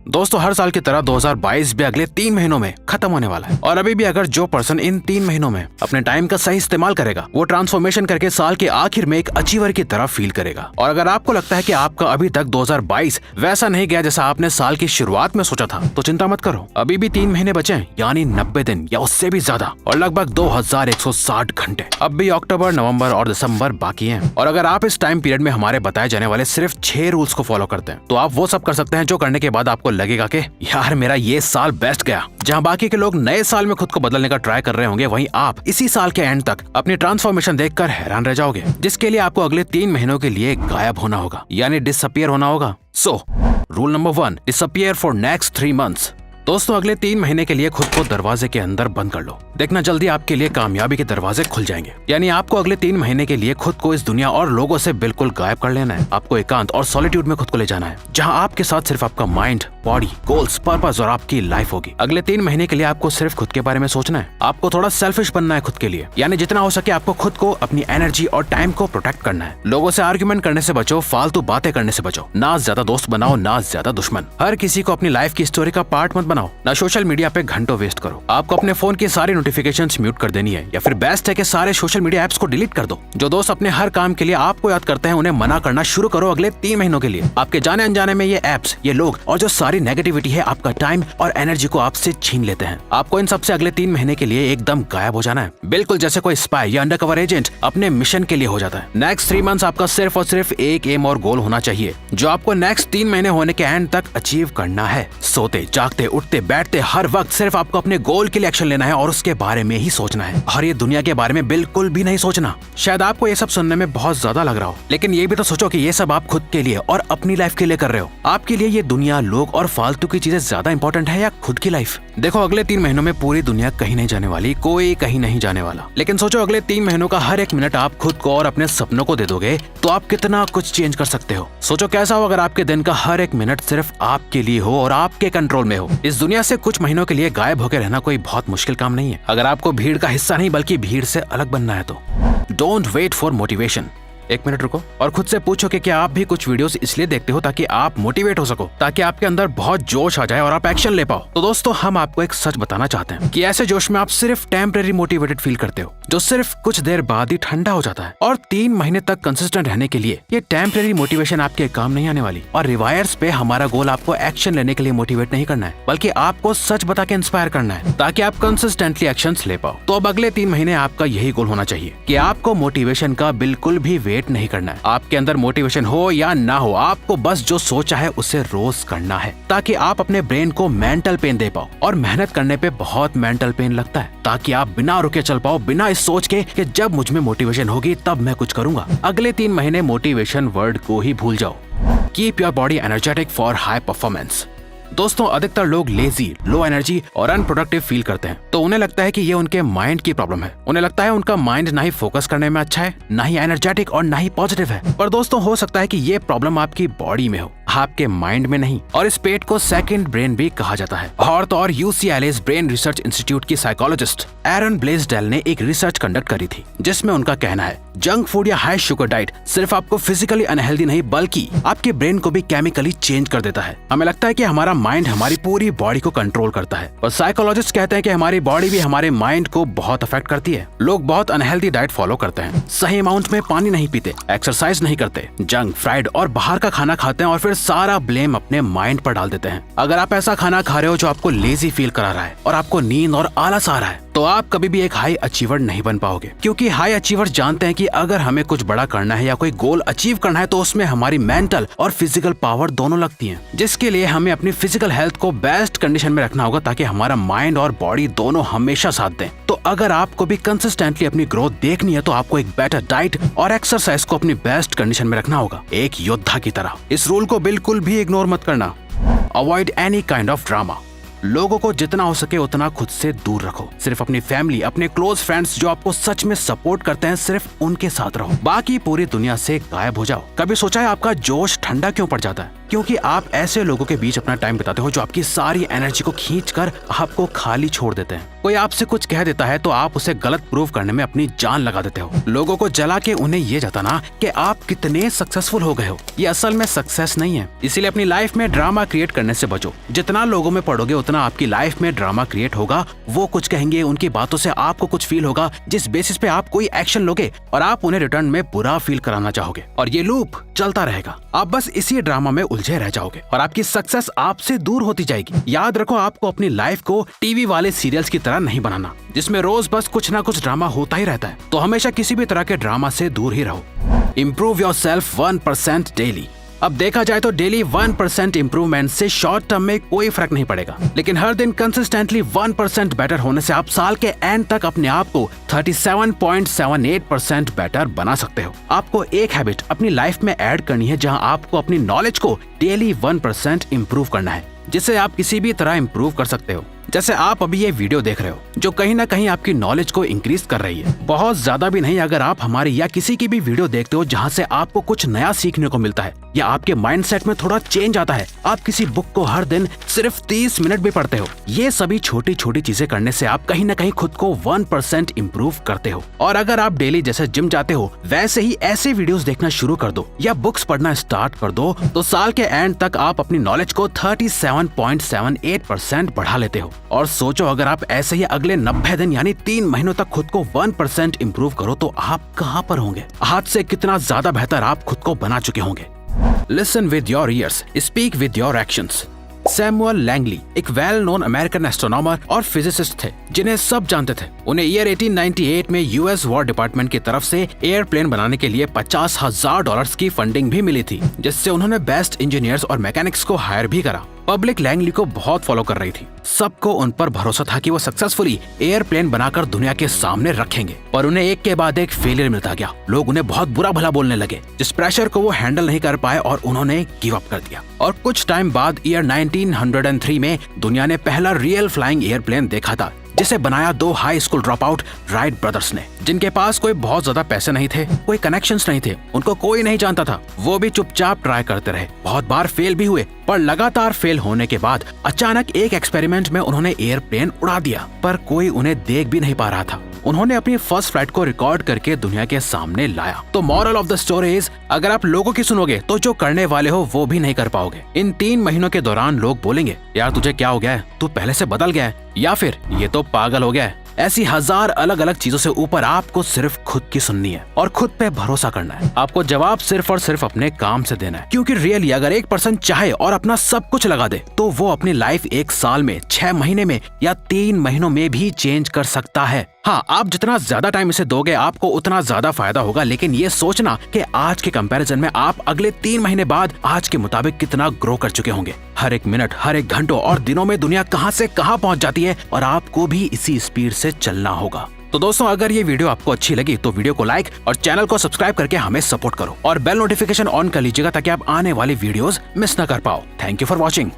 दोस्तों हर साल की तरह 2022 भी अगले 3 महीनों में खत्म होने वाला है और अभी भी अगर जो पर्सन इन 3 महीनों में अपने टाइम का सही इस्तेमाल करेगा वो ट्रांसफॉर्मेशन करके साल के आखिर में एक अचीवर की तरह फील करेगा। और अगर आपको लगता है कि आपका अभी तक 2022 वैसा नहीं गया जैसा आपने साल की शुरुआत में सोचा था तो चिंता मत करो, अभी भी 3 महीने बचे हैं, यानी 90 दिन या उससे भी ज्यादा और लगभग 2160 घंटे। अब भी अक्टूबर, नवंबर और दिसंबर बाकी हैं। और अगर आप इस टाइम पीरियड में हमारे बताए जाने वाले सिर्फ 6 रूल्स को फॉलो करते हैं तो आप वो सब कर सकते हैं जो करने के बाद आपको लगेगा कि यार मेरा ये साल बेस्ट गया। जहां बाकी के लोग नए साल में खुद को बदलने का ट्राई कर रहे होंगे, वहीं आप इसी साल के एंड तक अपनी ट्रांसफॉर्मेशन देखकर हैरान रह जाओगे, जिसके लिए आपको अगले 3 महीनों के लिए गायब होना होगा, यानी डिसअपियर होना होगा। So rule number 1, disappear for next 3 months. दोस्तों अगले 3 महीने के लिए खुद को दरवाजे के अंदर बंद कर लो। देखना जल्दी आपके लिए कामयाबी के दरवाजे खुल जाएंगे। यानी आपको अगले 3 महीने के लिए खुद को इस दुनिया और लोगों से बिल्कुल गायब कर लेना है। आपको एकांत और सॉलिट्यूड में खुद को ले जाना है, जहां आपके साथ सिर्फ आपका माइंड, बॉडी, गोल्स, पर्पस और आपकी लाइफ होगी। अगले 3 महीने के लिए आपको सिर्फ खुद के बारे में सोचना है। आपको थोड़ा सेल्फिश बनना है खुद के लिए, यानी जितना हो सके आपको खुद को, अपनी एनर्जी और टाइम को प्रोटेक्ट करना है। लोगों से आर्ग्यूमेंट करने से बचो, फालतू बातें करने से बचो। ना ज्यादा दोस्त बनाओ, ना ज्यादा दुश्मन। हर किसी को अपनी लाइफ की स्टोरी का पार्ट मत बनाओ। ना सोशल मीडिया पे घंटों वेस्ट करो। आपको अपने फोन की सारी नोटिफिकेशंस म्यूट कर देनी है, या फिर बेस्ट है कि सारे सोशल मीडिया एप्स को डिलीट कर दो। जो दोस्त अपने हर काम के लिए आपको याद करते हैं उन्हें मना करना शुरू करो अगले 3 महीनों के लिए। आपके जाने अनजाने में ये एप्स, ये लोग और जो सारी नेगेटिविटी है आपका टाइम और एनर्जी को आपसे छीन लेते हैं। आपको इन सबसे अगले 3 महीने के लिए एकदम गायब हो जाना है, बिल्कुल जैसे कोई स्पाई या अंडरकवर एजेंट अपने मिशन के लिए हो जाता है। नेक्स्ट 3 मंथ्स आपका सिर्फ और सिर्फ एक एम और गोल होना चाहिए जो आपको नेक्स्ट 3 महीने होने के एंड तक अचीव करना है। सोते, जागते, उठते, बैठते हर वक्त सिर्फ आपको अपने गोल के लिए एक्शन लेना है और उसके बारे में ही सोचना है, और ये दुनिया के बारे में बिल्कुल भी नहीं सोचना। शायद आपको ये सब सुनने में बहुत ज्यादा लग रहा हो, लेकिन ये भी तो सोचो कि ये सब आप खुद के लिए और अपनी लाइफ के लिए कर रहे हो। आपके लिए ये दुनिया, लोग और फालतू की चीजें ज्यादा इंपॉर्टेंट है या खुद की लाइफ? देखो अगले 3 महीनों में पूरी दुनिया कहीं नहीं जाने वाली, कोई कहीं नहीं जाने वाला। लेकिन सोचो अगले 3 महीनों का हर एक मिनट आप खुद को और अपने सपनों को दे दोगे तो आप कितना कुछ चेंज कर सकते हो। सोचो कैसा हो अगर आपके दिन का हर एक मिनट सिर्फ आपके लिए हो और आपके कंट्रोल में हो। इस दुनिया से कुछ महीनों के लिए गायब होकर रहना कोई बहुत मुश्किल काम नहीं है, अगर आपको भीड़ का हिस्सा नहीं बल्कि भीड़ से अलग बनना है तो। Don't wait for motivation. 1 minute रुको और खुद से पूछो कि क्या आप भी कुछ वीडियोस इसलिए देखते हो ताकि आप मोटिवेट हो सको, ताकि आपके अंदर बहुत जोश आ जाए और आप एक्शन ले पाओ। तो दोस्तों हम आपको एक सच बताना चाहते हैं कि ऐसे जोश में आप सिर्फ टेम्परेरी मोटिवेटेड फील करते हो, जो सिर्फ कुछ देर बाद ही ठंडा हो जाता है। और 3 महीने तक कंसिस्टेंट रहने के लिए ये टेम्परेरी मोटिवेशन आपके काम नहीं आने वाली। और रिवायर्स पे हमारा गोल आपको एक्शन लेने के लिए मोटिवेट नहीं करना है, बल्कि आपको सच बता के इंस्पायर करना है ताकि आप कंसिस्टेंटली एक्शंस ले पाओ। तो अब अगले 3 महीने आपका यही गोल होना चाहिए कि आपको मोटिवेशन का बिल्कुल भी वेट नहीं करना है। आपके अंदर मोटिवेशन हो या ना हो, आपको बस जो सोचा है उसे रोज करना है, ताकि आप अपने ब्रेन को मेंटल पेन दे पाओ। और मेहनत करने पे बहुत मेंटल पेन लगता है, ताकि आप बिना रुके चल पाओ, बिना इस सोच के कि जब मुझ में मोटिवेशन होगी तब मैं कुछ करूंगा। अगले 3 महीने मोटिवेशन वर्ड को ही भूल जाओ। Keep your body energetic for high performance. दोस्तों अधिकतर लोग लेजी, लो एनर्जी और अनप्रोडक्टिव फील करते हैं, तो उन्हें लगता है कि ये उनके माइंड की प्रॉब्लम है। उन्हें लगता है उनका माइंड ना ही फोकस करने में अच्छा है, ना ही एनर्जेटिक और ना ही पॉजिटिव है। पर दोस्तों हो सकता है कि ये प्रॉब्लम आपकी बॉडी में हो, आपके माइंड में नहीं। और इस पेट को सेकंड ब्रेन भी कहा जाता है। और तो और UCLA's ब्रेन रिसर्च इंस्टीट्यूट की साइकोलॉजिस्ट एरन ब्लेसडेल ने एक रिसर्च कंडक्ट करी थी, जिसमें उनका कहना है जंक फूड या हाई शुगर डाइट सिर्फ आपको फिजिकली अनहेल्दी नहीं बल्कि आपके ब्रेन को भी केमिकली चेंज कर देता है। हमें लगता है कि हमारा माइंड हमारी पूरी बॉडी को कंट्रोल करता है, और साइकोलॉजिस्ट कहते हैं कि हमारी बॉडी भी हमारे माइंड को बहुत अफेक्ट करती है। लोग बहुत अनहेल्दी डाइट फॉलो करते हैं, सही अमाउंट में पानी नहीं पीते, एक्सरसाइज नहीं करते, जंक, फ्राइड और बाहर का खाना खाते हैं और फिर सारा ब्लेम अपने माइंड पर डाल देते हैं। अगर आप ऐसा खाना खा रहे हो जो आपको लेजी फील करा रहा है और आपको नींद और आलस आ रहा है, तो आप कभी भी एक हाई अचीवर नहीं बन पाओगे, क्योंकि हाई अचीवर जानते हैं कि अगर हमें कुछ बड़ा करना है या कोई गोल अचीव करना है तो उसमें हमारी मेंटल और फिजिकल पावर दोनों लगती हैं, जिसके लिए हमें अपनी फिजिकल हेल्थ को बेस्ट कंडीशन में रखना होगा ताकि हमारा माइंड और बॉडी दोनों हमेशा साथ दें। तो अगर आपको भी कंसिस्टेंटली अपनी ग्रोथ देखनी है तो आपको एक बेटर डाइट और एक्सरसाइज को अपनी बेस्ट कंडीशन में रखना होगा, एक योद्धा की तरह। इस रूल को बिल्कुल भी इग्नोर मत करना। Avoid any kind of drama. लोगों को जितना हो सके उतना खुद से दूर रखो। सिर्फ अपनी फैमिली, अपने क्लोज फ्रेंड्स जो आपको सच में सपोर्ट करते हैं, सिर्फ उनके साथ रहो। बाकी पूरी दुनिया से गायब हो जाओ। कभी सोचा है आपका जोश ठंडा क्यों पड़ जाता है? क्योंकि आप ऐसे लोगों के बीच अपना टाइम बिताते हो जो आपकी सारी एनर्जी को खींचकर आपको खाली छोड़ देते हैं। कोई आपसे कुछ कह देता है तो आप उसे गलत प्रूव करने में अपनी जान लगा देते हो। लोगों को जला के उन्हें ये जताना कि आप कितने सक्सेसफुल हो गए हो, ये असल में सक्सेस नहीं है। इसीलिए अपनी लाइफ में ड्रामा क्रिएट करने से बचो। जितना लोगों में पढ़ोगे उतना आपकी लाइफ में ड्रामा क्रिएट होगा। वो कुछ कहेंगे, उनकी बातों से आपको कुछ फील होगा, जिस बेसिस पे आप कोई एक्शन लोगे और आप उन्हें रिटर्न में बुरा फील कराना चाहोगे, और ये लूप चलता रहेगा। आप बस इसी ड्रामा में उलझे रह जाओगे और आपकी सक्सेस आपसे दूर होती जाएगी। याद रखो, आपको अपनी लाइफ को टीवी वाले सीरियल्स की तरह नहीं बनाना जिसमें रोज बस कुछ ना कुछ ड्रामा होता ही रहता है। तो हमेशा किसी भी तरह के ड्रामा से दूर ही रहो। Improve yourself 1% daily. अब देखा जाए तो डेली 1% इम्प्रूवमेंट से शॉर्ट टर्म में कोई फर्क नहीं पड़ेगा, लेकिन हर दिन कंसिस्टेंटली 1% बेटर होने से आप साल के एंड तक अपने आप को 37.78% बेटर बना सकते हो। आपको एक हैबिट अपनी लाइफ में ऐड करनी है जहां आपको अपनी नॉलेज को डेली 1% इम्प्रूव करना है, जिससे आप किसी भी तरह इम्प्रूव कर सकते हो। जैसे आप अभी ये वीडियो देख रहे हो जो कहीं ना कहीं आपकी नॉलेज को इंक्रीज कर रही है। बहुत ज्यादा भी नहीं, अगर आप हमारी या किसी की भी वीडियो देखते हो जहाँ से आपको कुछ नया सीखने को मिलता है या आपके माइंडसेट में थोड़ा चेंज आता है, आप किसी बुक को हर दिन सिर्फ 30 मिनट भी पढ़ते हो, ये सभी छोटी छोटी चीजें करने से आप कहीं ना कहीं खुद को 1% इम्प्रूव करते हो। और अगर आप डेली जैसे जिम जाते हो वैसे ही ऐसे वीडियोस देखना शुरू कर दो या बुक्स पढ़ना स्टार्ट कर दो, तो साल के एंड तक आप अपनी नॉलेज को 37.78% बढ़ा लेते हो। और सोचो, अगर आप ऐसे ही अगले 90 दिन यानी 3 महीनों तक खुद को 1% इम्प्रूव करो तो आप कहाँ पर होंगे? आज से कितना ज्यादा बेहतर आप खुद को बना चुके होंगे। Listen with your ears, speak with your actions. Samuel Langley एक वेल नोन अमेरिकन एस्ट्रोनॉमर और फिजिसिस्ट थे जिन्हें सब जानते थे। उन्हें ईयर 1898 में यूएस वॉर डिपार्टमेंट की तरफ से एयरप्लेन बनाने के लिए $50,000 की फंडिंग भी मिली थी, जिससे उन्होंने बेस्ट इंजीनियर्स और मैकेनिक्स को हायर भी करा। पब्लिक लैंगली को बहुत फॉलो कर रही थी। सबको उन पर भरोसा था कि वो सक्सेसफुली एयरप्लेन बनाकर दुनिया के सामने रखेंगे, पर उन्हें एक के बाद एक फेलियर मिलता गया। लोग उन्हें बहुत बुरा भला बोलने लगे, जिस प्रेशर को वो हैंडल नहीं कर पाए और उन्होंने गिव अप कर दिया। और कुछ टाइम बाद ईयर 1903 में दुनिया ने पहला रियल फ्लाइंग एयरप्लेन देखा था, जिसे बनाया 2 high school drop out Wright brothers ने, जिनके पास कोई बहुत ज्यादा पैसे नहीं थे, कोई कनेक्शंस नहीं थे, उनको कोई नहीं जानता था। वो भी चुपचाप ट्राई करते रहे, बहुत बार फेल भी हुए, पर लगातार फेल होने के बाद अचानक एक एक्सपेरिमेंट में उन्होंने एयरप्लेन उड़ा दिया, पर कोई उन्हें देख भी नहीं पा रहा था। उन्होंने अपनी फर्स्ट फ्लाइट को रिकॉर्ड करके दुनिया के सामने लाया। तो moral of the story is, अगर आप लोगों की सुनोगे तो जो करने वाले हो वो भी नहीं कर पाओगे। इन 3 महीनों के दौरान लोग बोलेंगे, यार तुझे क्या हो गया है, तू पहले से बदल गया है, या फिर ये तो पागल हो गया है। ऐसी 1000 अलग अलग चीजों से ऊपर आपको सिर्फ खुद की सुननी है और खुद पे भरोसा करना है। आपको जवाब सिर्फ और सिर्फ अपने काम से देना है, क्योंकि रियली अगर एक पर्सन चाहे और अपना सब कुछ लगा दे तो वो अपनी लाइफ 1 साल में, 6 महीने में या 3 महीनों में भी चेंज कर सकता है। हाँ, आप जितना ज्यादा टाइम इसे दोगे आपको उतना ज्यादा फायदा होगा, लेकिन ये सोचना कि आज के कंपैरिजन में आप अगले 3 महीने बाद आज के मुताबिक कितना ग्रो कर चुके होंगे। हर एक मिनट, हर एक घंटों और दिनों में दुनिया कहां से कहां पहुंच जाती है और आपको भी इसी स्पीड से चलना होगा। तो दोस्तों, अगर ये वीडियो आपको अच्छी लगी तो वीडियो को लाइक और चैनल को सब्सक्राइब करके हमें सपोर्ट करो और बेल नोटिफिकेशन ऑन कर लीजिएगा ताकि आप आने वाली वीडियोस मिस न कर पाओ। Thank you for watching.